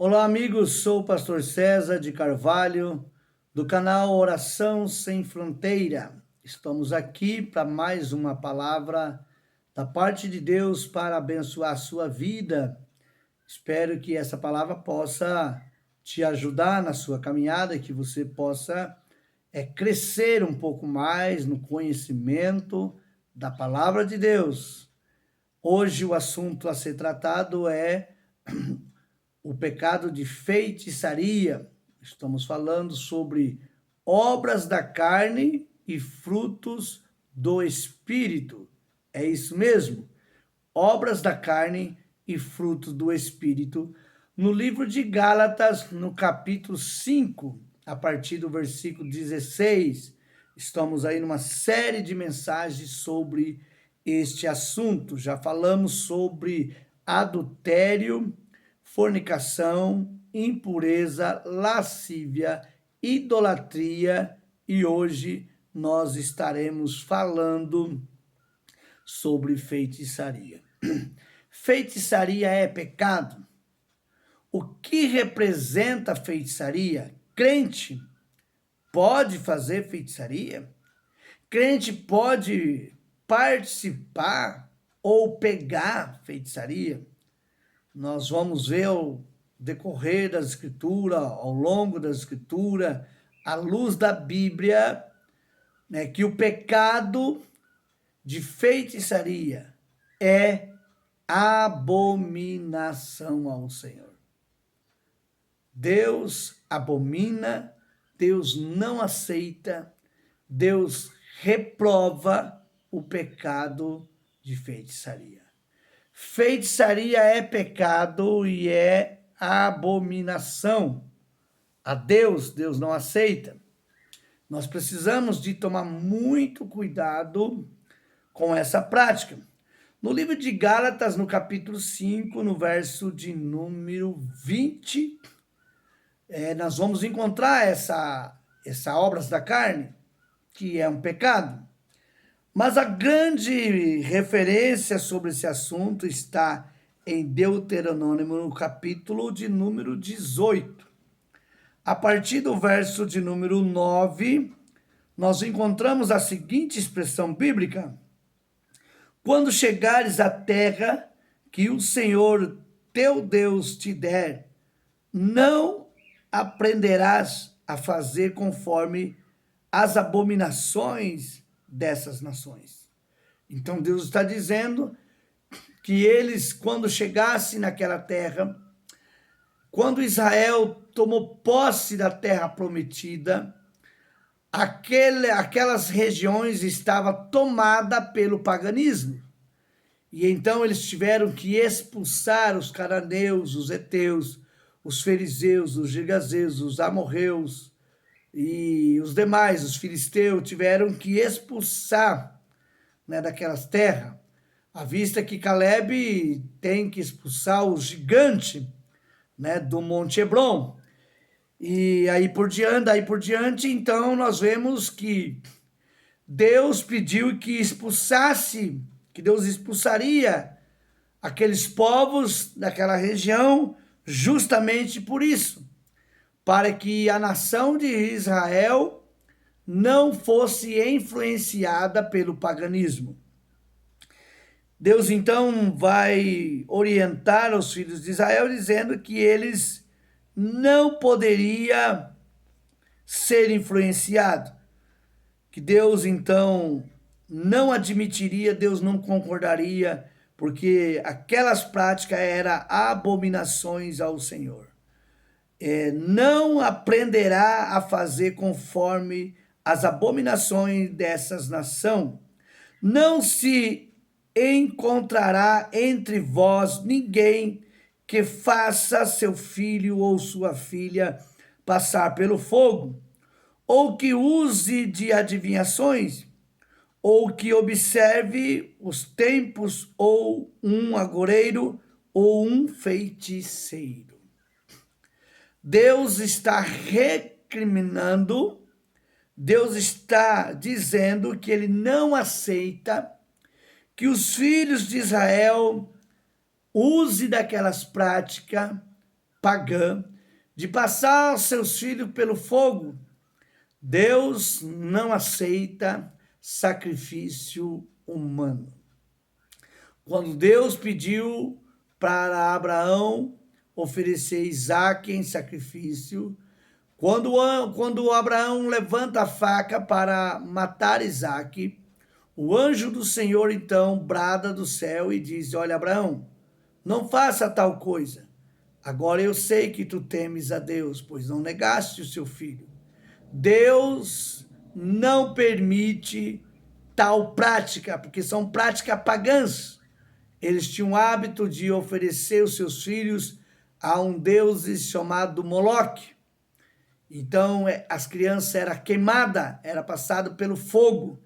Olá, amigos. Sou o pastor César de Carvalho, do canal Oração Sem Fronteira. Estamos aqui para mais uma palavra da parte de Deus para abençoar a sua vida. Espero que essa palavra possa te ajudar na sua caminhada, que você possa crescer um pouco mais no conhecimento da palavra de Deus. Hoje o assunto a ser tratado é o pecado de feitiçaria. Estamos falando sobre obras da carne e frutos do Espírito. É isso mesmo? Obras da carne e frutos do Espírito. No livro de Gálatas, no capítulo 5, a partir do versículo 16, estamos aí numa série de mensagens sobre este assunto. Já falamos sobre adultério, fornicação, impureza, lascívia, idolatria, e hoje nós estaremos falando sobre feitiçaria. Feitiçaria é pecado? O que representa feitiçaria? Crente pode fazer feitiçaria? Crente pode participar ou pegar feitiçaria? Nós vamos ver ao decorrer da Escritura, ao longo da Escritura, à luz da Bíblia, que o pecado de feitiçaria é abominação ao Senhor. Deus abomina, Deus não aceita, Deus reprova o pecado de feitiçaria. Feitiçaria é pecado e é abominação a Deus. Deus não aceita. Nós precisamos de tomar muito cuidado com essa prática. No livro de Gálatas, no capítulo 5, no verso de número 20, nós vamos encontrar essa obras da carne, que é um pecado. Mas a grande referência sobre esse assunto está em Deuteronômio, no capítulo de número 18. A partir do verso de número 9, nós encontramos a seguinte expressão bíblica: quando chegares à terra que o Senhor teu Deus te der, não aprenderás a fazer conforme as abominações dessas nações. Então Deus está dizendo que eles, quando chegassem naquela terra, quando Israel tomou posse da terra prometida, aquelas regiões estavam tomadas pelo paganismo. E então eles tiveram que expulsar os cananeus, os heteus, os fariseus, os girgazeus, os amorreus, e os demais, os filisteus, tiveram que expulsar daquelas terras, à vista que Caleb tem que expulsar o gigante do Monte Hebron. E aí por diante, então nós vemos que Deus pediu que Deus expulsaria aqueles povos daquela região justamente por isso, para que a nação de Israel não fosse influenciada pelo paganismo. Deus então vai orientar os filhos de Israel dizendo que eles não poderiam ser influenciados, que Deus então não admitiria, Deus não concordaria, porque aquelas práticas eram abominações ao Senhor. Não aprenderá a fazer conforme as abominações dessas nações. Não se encontrará entre vós ninguém que faça seu filho ou sua filha passar pelo fogo, ou que use de adivinhações, ou que observe os tempos, ou um agoureiro, ou um feiticeiro. Deus está recriminando, Deus está dizendo que ele não aceita que os filhos de Israel use daquelas práticas pagã de passar seus filhos pelo fogo. Deus não aceita sacrifício humano. Quando Deus pediu para Abraão oferecer Isaque em sacrifício, quando Abraão levanta a faca para matar Isaque, o anjo do Senhor então brada do céu e diz: olha, Abraão, não faça tal coisa. Agora eu sei que tu temes a Deus, pois não negaste o seu filho. Deus não permite tal prática, porque são práticas pagãs. Eles tinham o hábito de oferecer os seus filhos a um deus chamado Moloque. Então, as crianças eram queimadas, era passado pelo fogo.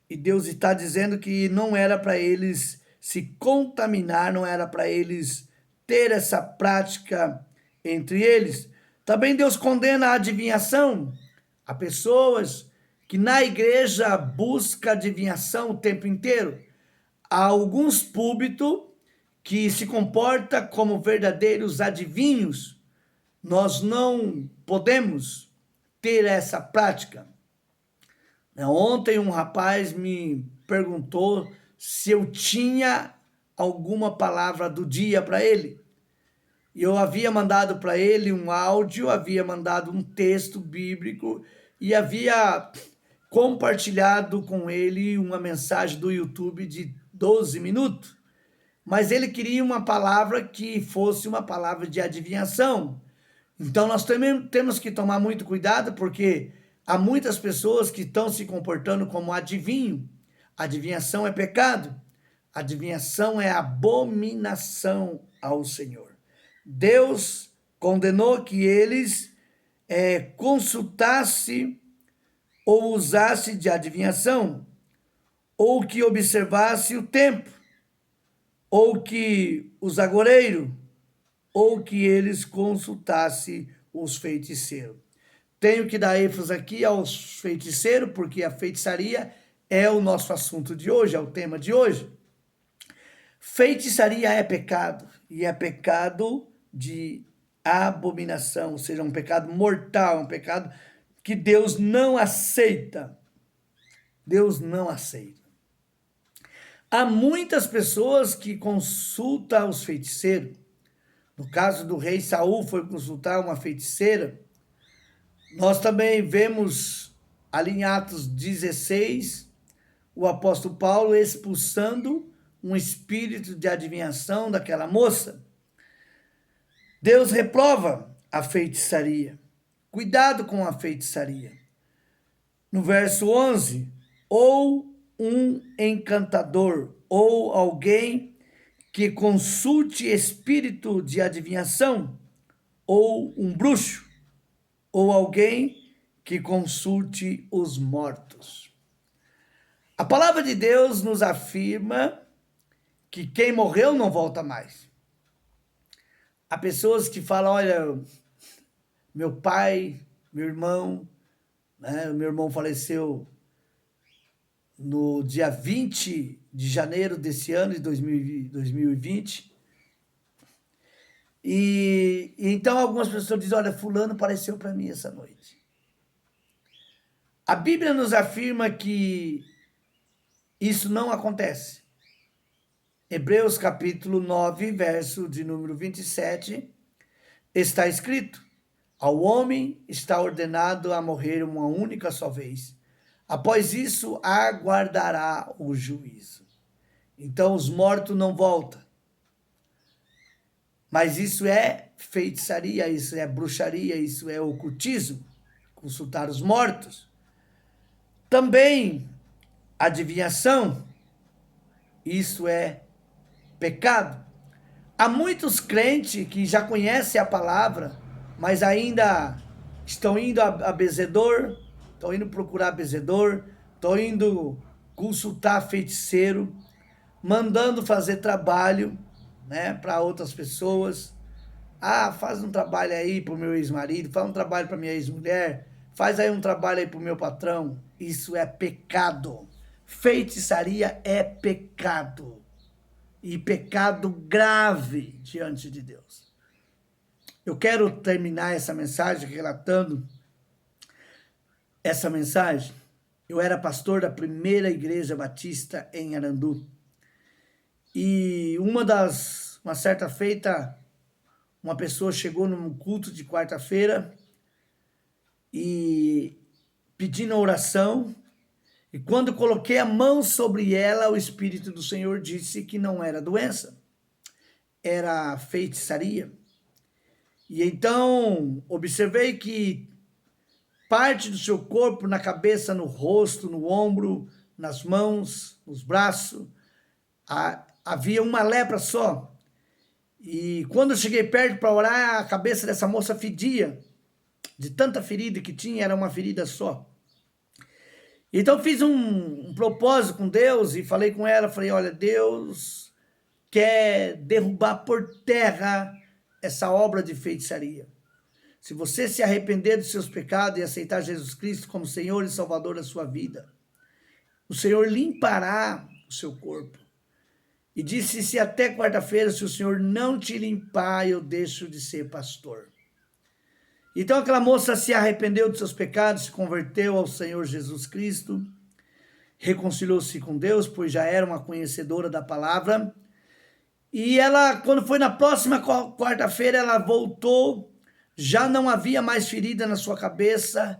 E Deus está dizendo que não era para eles se contaminar, não era para eles ter essa prática entre eles. Também Deus condena a adivinhação a pessoas que na igreja buscam adivinhação o tempo inteiro. Há alguns púlpitos que se comportam como verdadeiros adivinhos. Nós não podemos ter essa prática. Ontem um rapaz me perguntou se eu tinha alguma palavra do dia para ele. Eu havia mandado para ele um áudio, havia mandado um texto bíblico e havia compartilhado com ele uma mensagem do YouTube de 12 minutos. Mas ele queria uma palavra que fosse uma palavra de adivinhação. Então nós também temos que tomar muito cuidado, porque há muitas pessoas que estão se comportando como adivinho. Adivinhação é pecado. Adivinhação é abominação ao Senhor. Deus condenou que eles consultassem ou usasse de adivinhação, ou que observasse o tempo, ou que os agoureiros, ou que eles consultassem os feiticeiros. Tenho que dar ênfase aqui aos feiticeiros, porque a feitiçaria é o nosso assunto de hoje, é o tema de hoje. Feitiçaria é pecado, e é pecado de abominação, ou seja, um pecado mortal, um pecado que Deus não aceita. Deus não aceita. Há muitas pessoas que consultam os feiticeiros. No caso do rei Saul, foi consultar uma feiticeira. Nós também vemos ali em Atos 16, o apóstolo Paulo expulsando um espírito de adivinhação daquela moça. Deus reprova a feitiçaria. Cuidado com a feitiçaria. No verso 11, ou um encantador, ou alguém que consulte espírito de adivinhação, ou um bruxo, ou alguém que consulte os mortos. A palavra de Deus nos afirma que quem morreu não volta mais. Há pessoas que falam, olha, meu pai, meu irmão faleceu no dia 20 de janeiro desse ano, de 2020. E então algumas pessoas dizem, olha, fulano apareceu para mim essa noite. A Bíblia nos afirma que isso não acontece. Hebreus capítulo 9, verso de número 27, está escrito: ao homem está ordenado a morrer uma única só vez. Após isso, aguardará o juízo. Então, os mortos não voltam. Mas isso é feitiçaria, isso é bruxaria, isso é ocultismo. Consultar os mortos. Também, adivinhação, isso é pecado. Há muitos crentes que já conhecem a palavra, mas ainda estão indo a benzedor, estão indo procurar benzedor, estão indo consultar feiticeiro, mandando fazer trabalho, para outras pessoas. Ah, faz um trabalho aí para o meu ex-marido, faz um trabalho para minha ex-mulher, faz aí um trabalho aí para o meu patrão. Isso é pecado. Feitiçaria é pecado. E pecado grave diante de Deus. Eu quero terminar essa mensagem relatando essa mensagem. Eu era pastor da primeira igreja batista em Arandu. E uma certa feita, uma pessoa chegou num culto de quarta-feira e pedindo oração. E quando coloquei a mão sobre ela, o Espírito do Senhor disse que não era doença, era feitiçaria. E então observei que parte do seu corpo, na cabeça, no rosto, no ombro, nas mãos, nos braços, havia uma lepra só. E quando eu cheguei perto para orar, a cabeça dessa moça fedia, de tanta ferida que tinha, era uma ferida só. Então fiz um propósito com Deus e falei com ela, falei, olha, Deus quer derrubar por terra essa obra de feitiçaria. Se você se arrepender dos seus pecados e aceitar Jesus Cristo como Senhor e Salvador da sua vida, o Senhor limpará o seu corpo. E disse, se até quarta-feira, se o Senhor não te limpar, eu deixo de ser pastor. Então aquela moça se arrependeu dos seus pecados, se converteu ao Senhor Jesus Cristo, reconciliou-se com Deus, pois já era uma conhecedora da palavra. E ela, quando foi na próxima quarta-feira, ela voltou, já não havia mais ferida na sua cabeça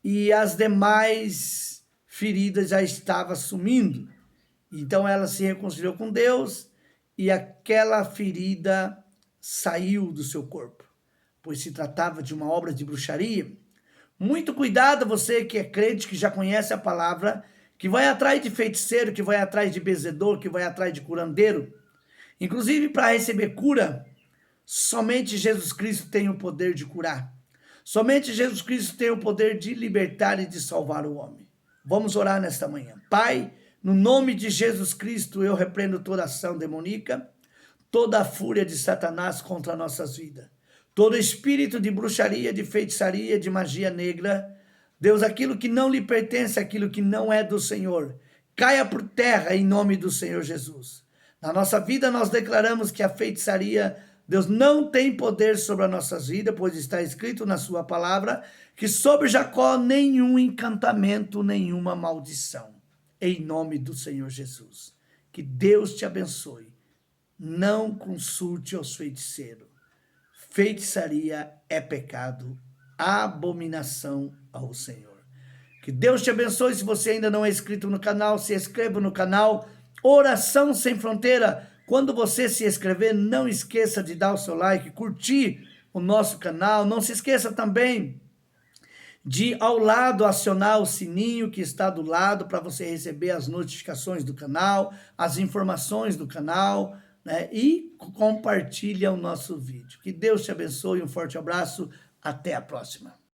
e as demais feridas já estavam sumindo. Então ela se reconciliou com Deus e aquela ferida saiu do seu corpo, pois se tratava de uma obra de bruxaria. Muito cuidado você que é crente, que já conhece a palavra, que vai atrás de feiticeiro, que vai atrás de benzedor, que vai atrás de curandeiro. Inclusive, para receber cura, somente Jesus Cristo tem o poder de curar. Somente Jesus Cristo tem o poder de libertar e de salvar o homem. Vamos orar nesta manhã. Pai, no nome de Jesus Cristo, eu repreendo toda ação demoníaca, toda a fúria de Satanás contra nossas vidas. Todo espírito de bruxaria, de feitiçaria, de magia negra, Deus, aquilo que não lhe pertence, aquilo que não é do Senhor, caia por terra em nome do Senhor Jesus. Na nossa vida nós declaramos que a feitiçaria, Deus, não tem poder sobre as nossas vidas, pois está escrito na sua palavra que sobre Jacó nenhum encantamento, nenhuma maldição. Em nome do Senhor Jesus. Que Deus te abençoe. Não consulte aos feiticeiros. Feitiçaria é pecado, abominação ao Senhor. Que Deus te abençoe. Se você ainda não é inscrito no canal, se inscreva no canal Oração Sem Fronteira. Quando você se inscrever, não esqueça de dar o seu like, curtir o nosso canal. Não se esqueça também de, ao lado, acionar o sininho que está do lado para você receber as notificações do canal, as informações do canal, né? E compartilha o nosso vídeo. Que Deus te abençoe, um forte abraço, até a próxima.